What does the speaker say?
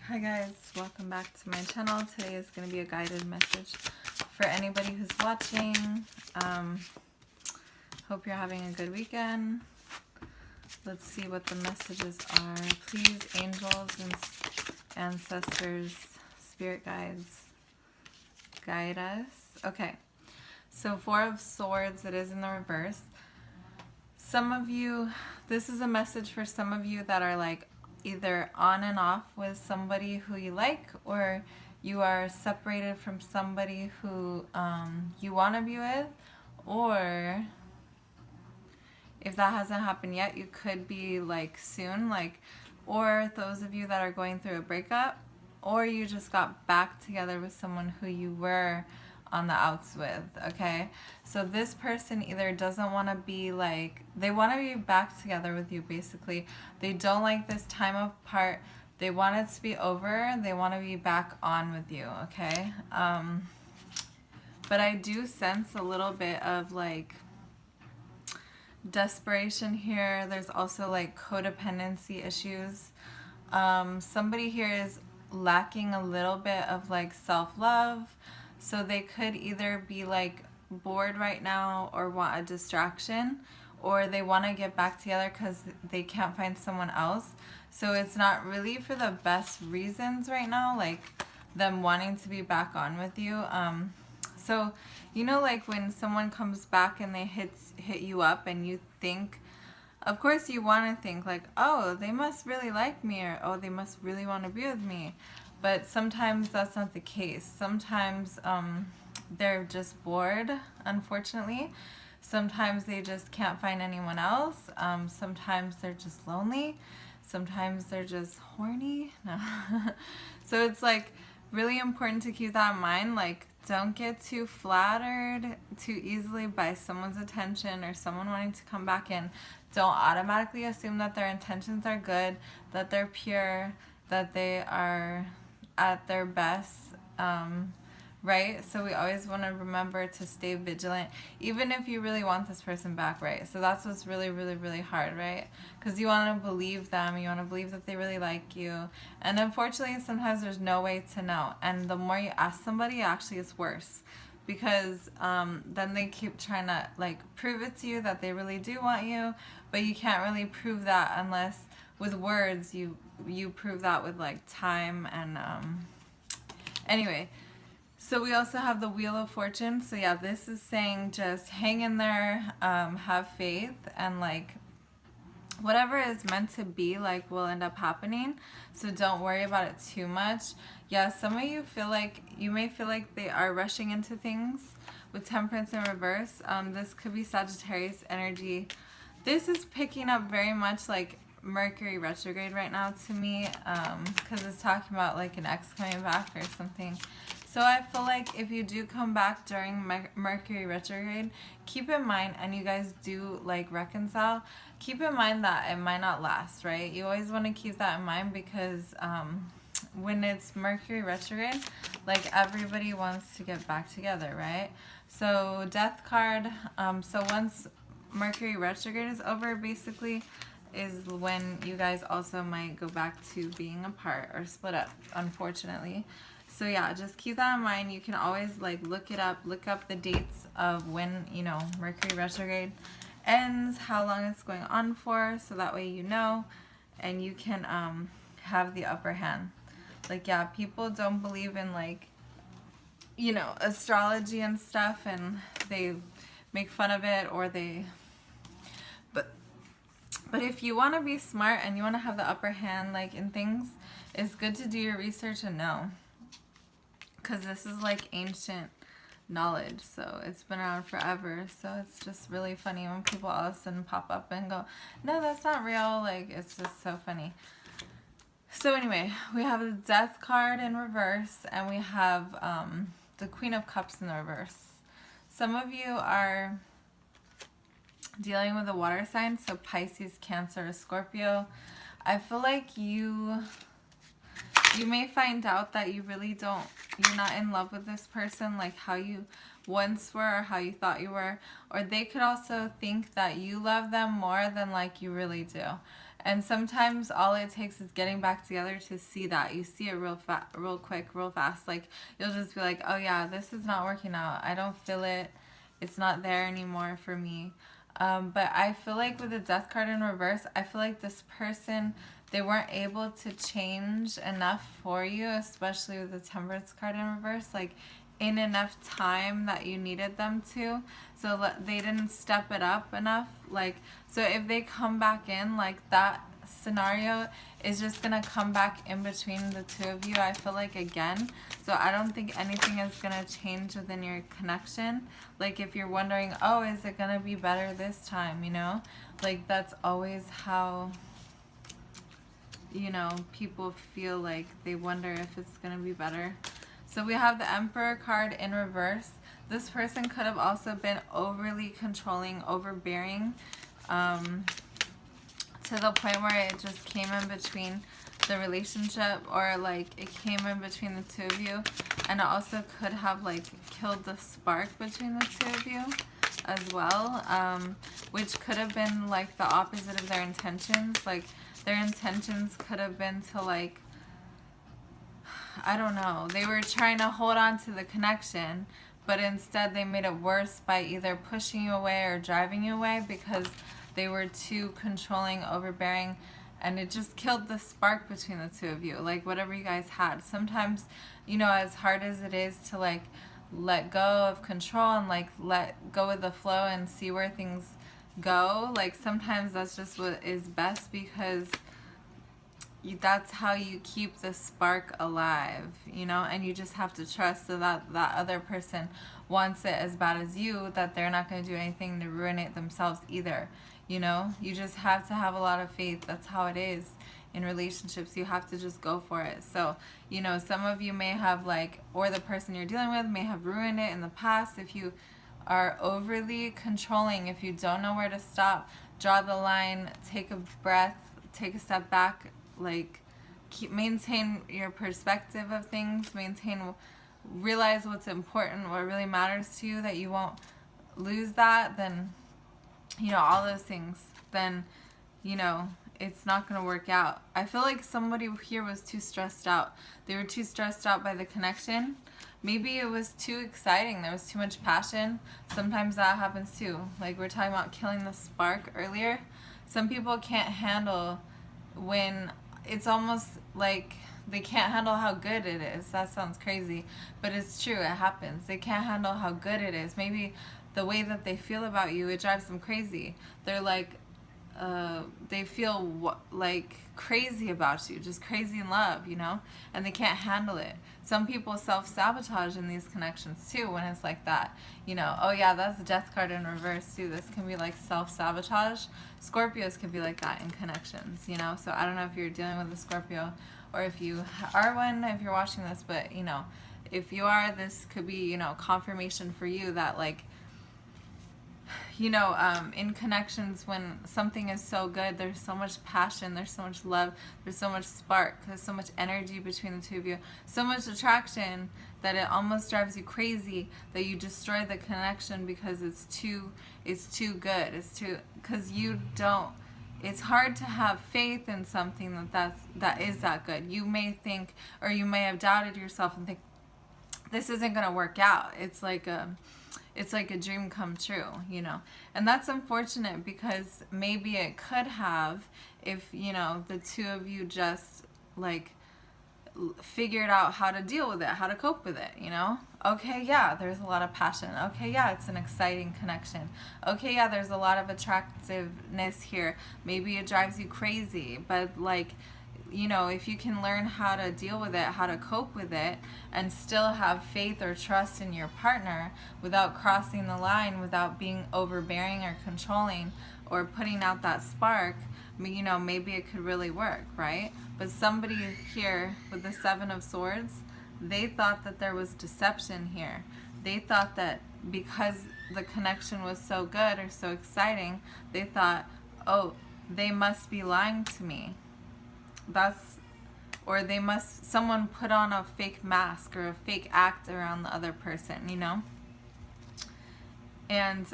Hi guys, welcome back to my channel. Today is going to be a guided message for anybody who's watching. Hope you're having a good weekend. Let's see what the messages are. Please, angels and ancestors, spirit guides, guide us. Okay, so Four of Swords, it is in the reverse. Some of you, this is a message for some of you that are like either on and off with somebody who you like, or you are separated from somebody who you want to be with, or if that hasn't happened yet, you could be like soon, like, or those of you that are going through a breakup, or you just got back together with someone who you were on the outs with. Okay, so this person either doesn't want to be like, they want to be back together with you. Basically, they don't like this time apart, they want it to be over, they want to be back on with you. Okay, but I do sense a little bit of like desperation here. There's also like codependency issues. Somebody here is lacking a little bit of like self-love. So they could either be like bored right now or want a distraction, or they want to get back together because they can't find someone else. So it's not really for the best reasons right now, like them wanting to be back on with you. So, you know, like when someone comes back and they hit you up and you think, of course you want to think like, oh, they must really like me, or oh, they must really want to be with me. But sometimes that's not the case. Sometimes they're just bored, unfortunately. Sometimes they just can't find anyone else. Sometimes they're just lonely. Sometimes they're just horny. No. So it's like really important to keep that in mind. Like, don't get too flattered too easily by someone's attention or someone wanting to come back in. Don't automatically assume that their intentions are good, that they're pure, that they are at their best, right? So we always want to remember to stay vigilant, even if you really want this person back, right? So that's what's really, really, really hard, right? Because you want to believe them, you want to believe that they really like you, and unfortunately sometimes there's no way to know, and the more you ask somebody, actually it's worse, because then they keep trying to like prove it to you that they really do want you, but you can't really prove that unless with words. You prove that with like time. And anyway, so we also have the Wheel of Fortune. So yeah, this is saying just hang in there, have faith, and like whatever is meant to be like will end up happening. So don't worry about it too much. Yeah, some of you feel like, you may feel like they are rushing into things with Temperance in reverse. This could be Sagittarius energy. This is picking up very much like Mercury retrograde right now to me, because it's talking about like an ex coming back or something. So I feel like if you do come back during Mercury retrograde, keep in mind, and you guys do like reconcile, keep in mind that it might not last, right? You always want to keep that in mind, because when it's Mercury retrograde, like everybody wants to get back together, right? So Death card, so once Mercury retrograde is over, basically, is when you guys also might go back to being apart or split up, unfortunately. So yeah, just keep that in mind. You can always like look up the dates of when, you know, Mercury retrograde ends, how long it's going on for, so that way you know, and you can have the upper hand. Like, yeah, people don't believe in like, you know, astrology and stuff, and they make fun of it, or they, but if you want to be smart and you want to have the upper hand like in things, it's good to do your research and know, because this is like ancient knowledge, so it's been around forever. So it's just really funny when people all of a sudden pop up and go, no, that's not real. Like, it's just so funny. So anyway, we have the Death card in reverse, and we have the Queen of Cups in the reverse. Some of you are dealing with a water sign, so Pisces, Cancer, Scorpio. I feel like you may find out that you're not in love with this person like how you once were, or how you thought you were, or they could also think that you love them more than like you really do. And sometimes all it takes is getting back together to see that. You see it real quick, real fast. Like, you'll just be like, oh yeah, this is not working out. I don't feel it. It's not there anymore for me. But I feel like with the death card in reverse, I feel like this person, they weren't able to change enough for you, especially with the temperance card in reverse. Like, in enough time that you needed them to, so they didn't step it up enough. Like, so if they come back in, like, that scenario is just gonna come back in between the two of you, I feel like, again. So I don't think anything is gonna change within your connection. Like, if you're wondering, oh, is it gonna be better this time, you know, like, that's always how, you know, people feel, like they wonder if it's gonna be better. So we have the Emperor card in reverse. This person could have also been overly controlling, overbearing, to the point where it just came in between the relationship, or like it came in between the two of you. And it also could have like killed the spark between the two of you as well, which could have been like the opposite of their intentions. Like, their intentions could have been to, like, I don't know, they were trying to hold on to the connection, but instead they made it worse by either pushing you away or driving you away because they were too controlling, overbearing, and it just killed the spark between the two of you, like whatever you guys had. Sometimes, you know, as hard as it is to like let go of control and like let go with the flow and see where things go, like sometimes that's just what is best, because that's how you keep the spark alive, you know. And you just have to trust that that other person wants it as bad as you, that they're not going to do anything to ruin it themselves either, you know. You just have to have a lot of faith. That's how it is in relationships. You have to just go for it. So, you know, some of you may have like, or the person you're dealing with may have ruined it in the past. If you are overly controlling, if you don't know where to stop, draw the line, take a breath, take a step back, like maintain your perspective of things, realize what's important, what really matters to you, that you won't lose that, then, you know, all those things, then, you know, it's not going to work out. I feel like somebody here was too stressed out. They were too stressed out by the connection. Maybe it was too exciting. There was too much passion. Sometimes that happens too. Like, we were talking about killing the spark earlier. Some people can't handle when it's almost like they can't handle how good it is. That sounds crazy, but it's true. It happens. They can't handle how good it is. Maybe the way that they feel about you, it drives them crazy. They're like, they feel like crazy about you, just crazy in love, you know, and they can't handle it. Some people self-sabotage in these connections too when it's like that, you know. Oh yeah, that's the death card in reverse too. This can be like self-sabotage. Scorpios could be like that in connections, you know. So I don't know if you're dealing with a Scorpio or if you are one, if you're watching this, but you know, if you are, this could be, you know, confirmation for you that, like, you know, in connections, when something is so good, there's so much passion, there's so much love, there's so much spark, there's so much energy between the two of you, so much attraction that it almost drives you crazy, that you destroy the connection because it's too good. Because you don't, it's hard to have faith in something that is that good. You may think, or you may have doubted yourself and think, this isn't going to work out. It's like a dream come true, you know. And that's unfortunate, because maybe it could have, if, you know, the two of you just like figured out how to deal with it, how to cope with it, you know. Okay, yeah, there's a lot of passion. Okay, yeah, it's an exciting connection. Okay, yeah, there's a lot of attractiveness here. Maybe it drives you crazy, but like, you know, if you can learn how to deal with it, how to cope with it, and still have faith or trust in your partner without crossing the line, without being overbearing or controlling or putting out that spark, you know, maybe it could really work, right? But somebody here with the Seven of Swords, they thought that there was deception here. They thought that because the connection was so good or so exciting, they thought, oh, they must be lying to me. Or someone put on a fake mask or a fake act around the other person, you know? And